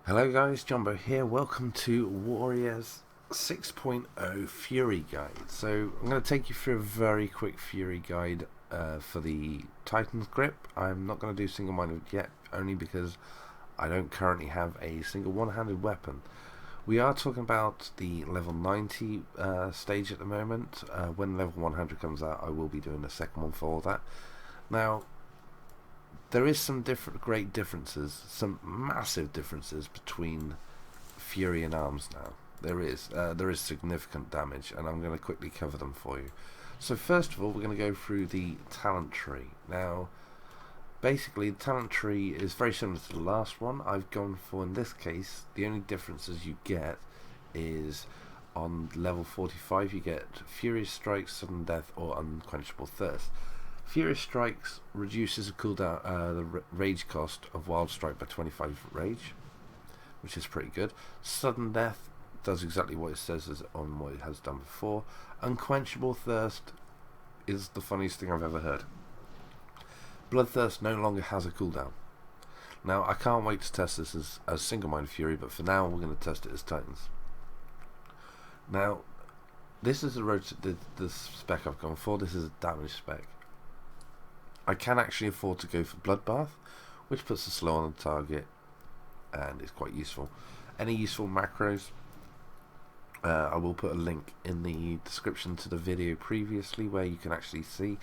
Hello guys, JONBO here. Welcome to Warriors 6.0 Fury Guide. So I'm going to take you through a very quick Fury Guide for the Titan's Grip. I'm not going to do single-minded yet, only because I don't currently have a single one-handed weapon. We are talking about the level 90 stage at the moment. When level 100 comes out, I will be doing the second one for that. Now, there is some great differences, some massive differences between Fury and Arms now. There is significant damage, and I'm going to quickly cover them for you. So first of all, we're going to go through the talent tree. Now, basically, the talent tree is very similar to the last one. I've gone for, in this case, the only differences you get is on level 45 you get Furious Strikes, Sudden Death, or Unquenchable Thirst. Furious Strikes reduces the cooldown, the rage cost of Wild Strike by 25 rage, which is pretty good. Sudden Death does exactly what it says on what it has done before. Unquenchable Thirst is the funniest thing I've ever heard. Bloodthirst no longer has a cooldown. Now, I can't wait to test this as single-minded Fury, but for now we're going to test it as Titans. Now, this is the spec I've gone for. This is a damage spec. I can actually afford to go for Bloodbath, which puts a slow on the target and is quite useful. Any useful macros, I will put a link in the description to the video previously where you can actually see.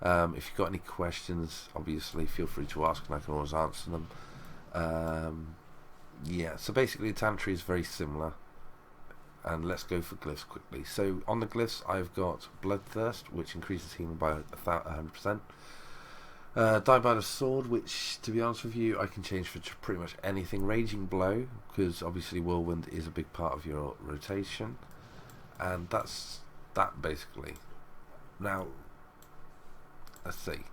If you've got any questions, obviously feel free to ask and I can always answer them. Yeah, so basically the talent tree is very similar. And let's go for glyphs quickly. So on the glyphs I've got Bloodthirst, which increases healing by 100%. Die by the Sword, which, to be honest with you, I can change for pretty much anything. Raging Blow, because obviously Whirlwind is a big part of your rotation. And that's that, basically. Now, let's see.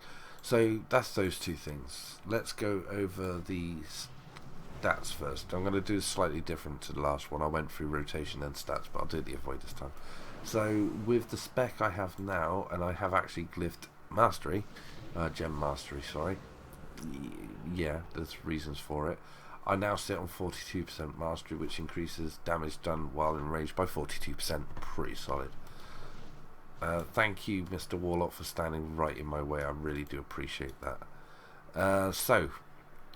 So, that's those two things. Let's go over the stats first. I'm going to do slightly different to the last one. I went through rotation and stats, but I'll do it the other way this time. So, with the spec I have now, and I have actually glyphed Mastery, Gem Mastery, sorry. Yeah, there's reasons for it. I now sit on 42% Mastery, which increases damage done while enraged by 42%. Pretty solid. Thank you, Mr. Warlock, for standing right in my way. I really do appreciate that. So,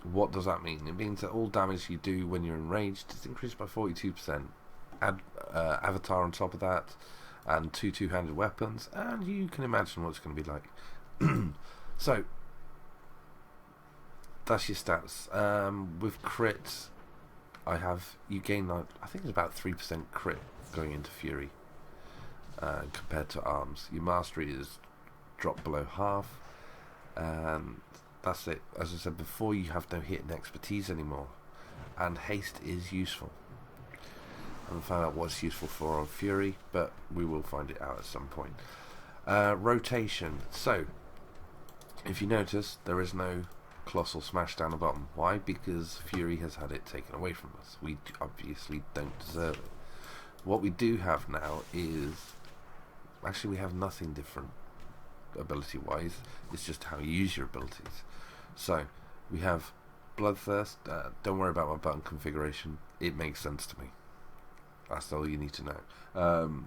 what does that mean? It means that all damage you do when you're enraged is increased by 42%. Add Avatar on top of that, and two two-handed weapons, and you can imagine what it's going to be like. So, that's your stats. With crits, you gain, I think it's about 3% crit going into Fury compared to Arms. Your Mastery is dropped below half, and that's it. As I said before, you have no hit and expertise anymore, and haste is useful. I haven't found out what it's useful for on Fury, but we will find it out at some point. Rotation. So, if you notice, there is no Colossal Smash down the bottom. Why? Because Fury has had it taken away from us. We obviously don't deserve it. What we do have now is... Actually, we have nothing different ability-wise. It's just how you use your abilities. So, we have Bloodthirst. Don't worry about my button configuration. It makes sense to me. That's all you need to know.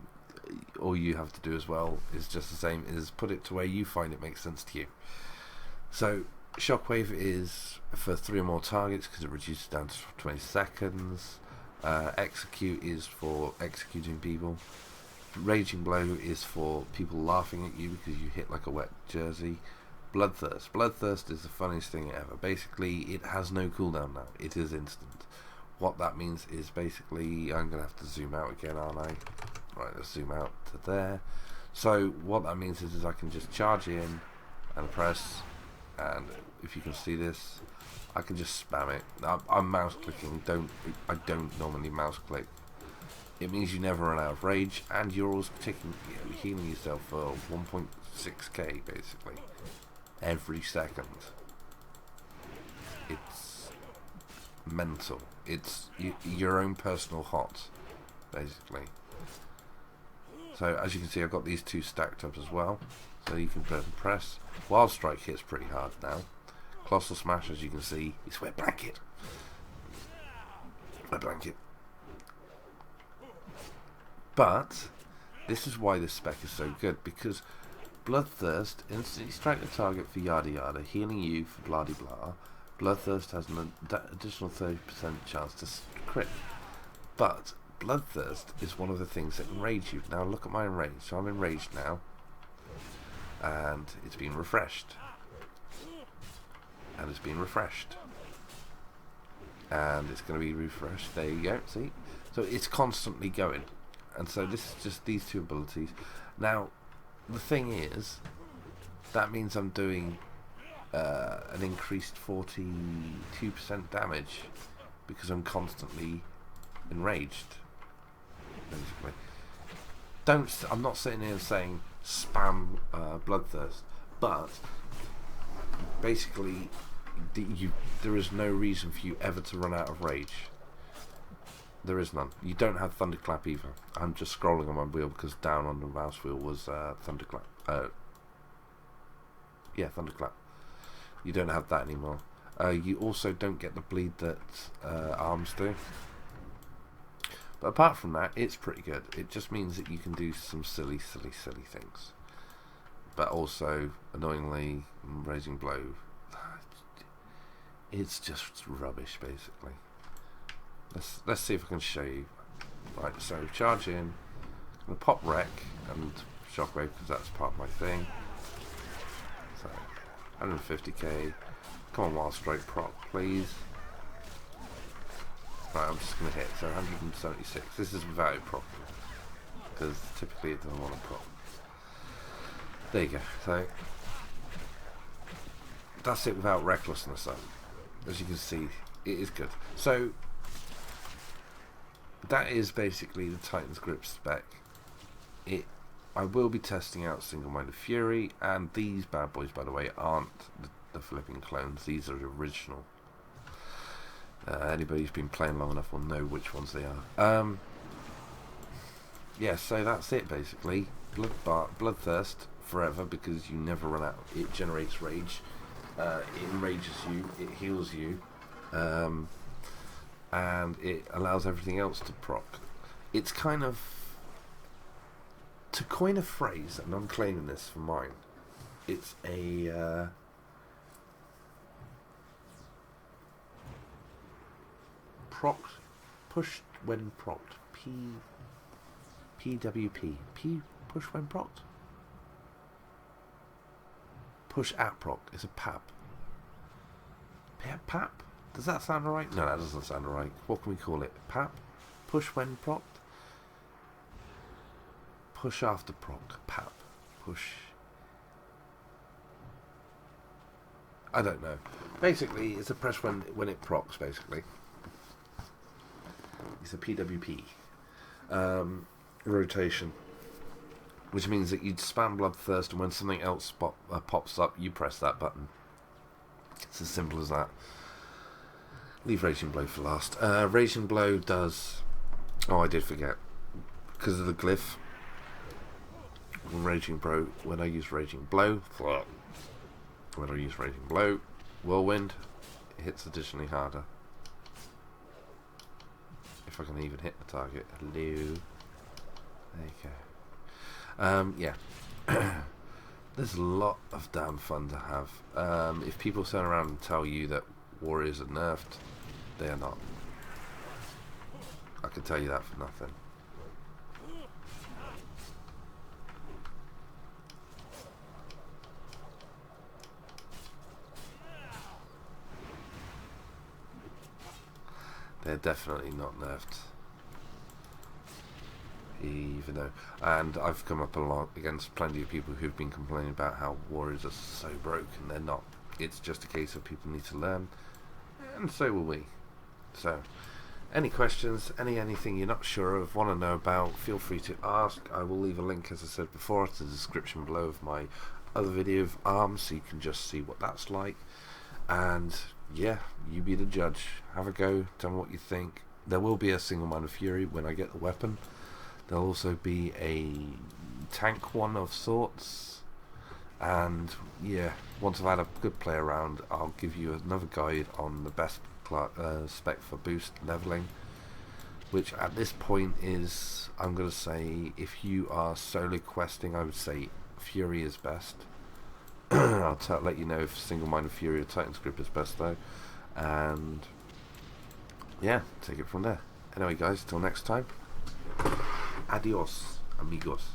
All you have to do as well is just the same, is put it to where you find it makes sense to you. So Shockwave is for 3 or more targets because it reduces down to 20 seconds. Execute is for executing people. Raging Blow is for people laughing at you because you hit like a wet jersey. Bloodthirst is the funniest thing ever. Basically, it has no cooldown now. It is instant. What that means is basically, I'm going to have to zoom out again, aren't I? Right, let's zoom out to there. So what that means is I can just charge in and press, and if you can see this, I can just spam it. I'm mouse clicking. I don't normally mouse click. It means you never run out of rage, and you're always healing yourself for 1.6k basically every second. It's mental. It's your own personal hot, basically. So as you can see, I've got these two stacked up as well, so you can press. Wild Strike hits pretty hard now. Colossal Smash, as you can see, is Wet Blanket. But this is why this spec is so good, because Bloodthirst instantly strike the target for yada yada, healing you for blah de blah. Bloodthirst has an additional 30% chance to crit. But Bloodthirst is one of the things that enrage you. Now look at my enrage. So I'm enraged now. And it's been refreshed. And it's been refreshed. And it's going to be refreshed. There you go, see? So it's constantly going. And so this is just these two abilities. Now, the thing is, that means I'm doing an increased 42% damage because I'm constantly enraged. Basically, I'm not sitting here saying spam Bloodthirst, but basically, there is no reason for you ever to run out of rage. There is none. You don't have Thunderclap either. I'm just scrolling on my wheel because down on the mouse wheel was Thunderclap. Yeah, Thunderclap. You don't have that anymore. You also don't get the bleed that arms do. But apart from that, it's pretty good. It just means that you can do some silly things. But also, annoyingly, Raising Blow. It's just rubbish, basically. Let's see if I can show you. Right, so charge in. I'm going to pop Wreck and Shockwave because that's part of my thing. So, 150k. Come on, Wild Strike proc, please. Right, I'm just going to hit. So 176. This is without it proc. Because typically it doesn't want to proc. There you go. So, that's it without Recklessness though. As you can see, it is good. So, that is basically the Titan's Grip spec. I will be testing out Single-Minded Fury, and these bad boys, by the way, aren't the flipping clones. These are original. Anybody who's been playing long enough will know which ones they are. Yeah, so that's it basically. Bloodthirst forever because you never run out. It generates rage. It enrages you. It heals you. And it allows everything else to proc. It's kind of, to coin a phrase, and I'm claiming this for mine, it's a proc, pushed when procced. PWP. Push when procced? Push at proc. It's a PAP. PAP? Does that sound right? No, that doesn't sound right. What can we call it? PAP? Push when procced? Push after proc. PAP. Push. I don't know. Basically, it's a press when it procs, basically. It's a PWP. Rotation. Which means that you spam Bloodthirst, and when something else pops up, you press that button. It's as simple as that. Leave Raging Blow for last. Raging Blow does... Oh, I did forget. Because of the glyph. When I use Raging Blow... Whirlwind, it hits additionally harder. If I can even hit the target. Hello. There you go. Yeah. There's a lot of damn fun to have. If people turn around and tell you that warriors are nerfed, they are not. I can tell you that for nothing. They're definitely not nerfed. Even though, and I've come up a lot against plenty of people who've been complaining about how warriors are so broken. They're not. It's just a case of people need to learn, and so will we. So, any questions, anything you're not sure of, want to know about, feel free to ask. I will leave a link, as I said before, to the description below of my other video of arms, so you can just see what that's like. And yeah, you be the judge. Have a go. Tell me what you think. There will be a Single-Minded Fury when I get the weapon. There'll also be a tank one of sorts. And yeah, once I've had a good play around, I'll give you another guide on the best spec for boost leveling. which at this point is, I'm going to say, if you are solo questing, I would say Fury is best. I'll let you know if single-minded Fury or Titan's Grip is best though, and yeah, take it from there. Anyway guys, till next time, adios amigos.